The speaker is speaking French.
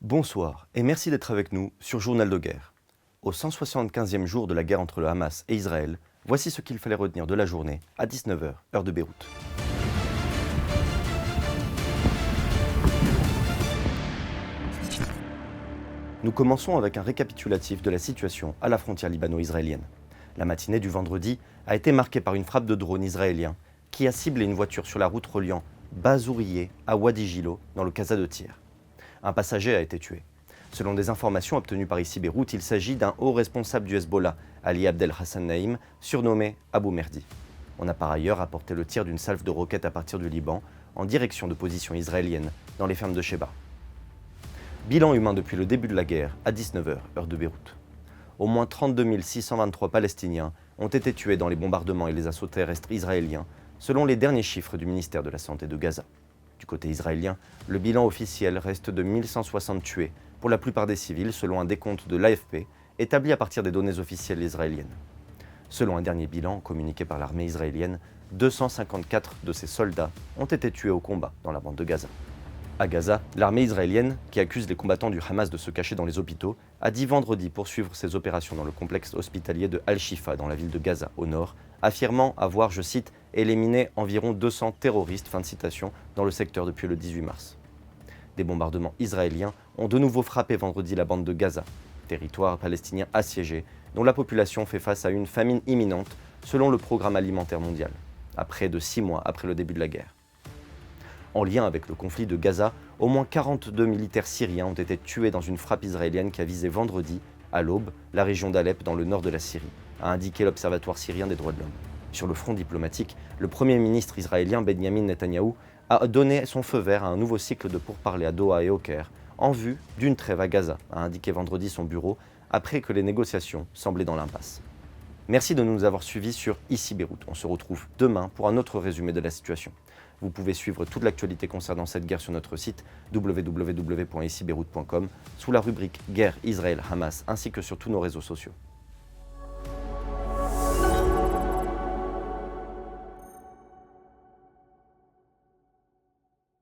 Bonsoir et merci d'être avec nous sur Journal de guerre. Au 175e jour de la guerre entre le Hamas et Israël, voici ce qu'il fallait retenir de la journée à 19h, heure de Beyrouth. Nous commençons avec un récapitulatif de la situation à la frontière libano-israélienne. La matinée du vendredi a été marquée par une frappe de drone israélien qui a ciblé une voiture sur la route reliant Bazourieh à Wadi Gilo dans le Casa de Tyr. Un passager a été tué. Selon des informations obtenues par ici Beyrouth, il s'agit d'un haut responsable du Hezbollah, Ali Abdel Hassan Naïm, surnommé Abou Merdi. On a par ailleurs apporté le tir d'une salve de roquettes à partir du Liban en direction de positions israéliennes dans les fermes de Sheba. Bilan humain depuis le début de la guerre à 19h, heure de Beyrouth. Au moins 32 623 Palestiniens ont été tués dans les bombardements et les assauts terrestres israéliens, selon les derniers chiffres du ministère de la Santé de Gaza. Du côté israélien, le bilan officiel reste de 1160 tués, pour la plupart des civils, selon un décompte de l'AFP, établi à partir des données officielles israéliennes. Selon un dernier bilan communiqué par l'armée israélienne, 254 de ses soldats ont été tués au combat dans la bande de Gaza. À Gaza, l'armée israélienne, qui accuse les combattants du Hamas de se cacher dans les hôpitaux, a dit vendredi poursuivre ses opérations dans le complexe hospitalier de Al-Shifa dans la ville de Gaza, au nord, affirmant avoir, je cite, éliminé environ 200 terroristes, fin de citation, dans le secteur depuis le 18 mars. Des bombardements israéliens ont de nouveau frappé vendredi la bande de Gaza, territoire palestinien assiégé, dont la population fait face à une famine imminente, selon le Programme alimentaire mondial, à près de 6 mois après le début de la guerre. En lien avec le conflit de Gaza, au moins 42 militaires syriens ont été tués dans une frappe israélienne qui a visé vendredi, à l'aube, la région d'Alep dans le nord de la Syrie, a indiqué l'Observatoire syrien des droits de l'homme. Sur le front diplomatique, le Premier ministre israélien Benyamin Netanyahou a donné son feu vert à un nouveau cycle de pourparlers à Doha et au Caire, en vue d'une trêve à Gaza, a indiqué vendredi son bureau, après que les négociations semblaient dans l'impasse. Merci de nous avoir suivis sur Ici Beyrouth. On se retrouve demain pour un autre résumé de la situation. Vous pouvez suivre toute l'actualité concernant cette guerre sur notre site www.icibeyrouth.com sous la rubrique Guerre Israël-Hamas ainsi que sur tous nos réseaux sociaux.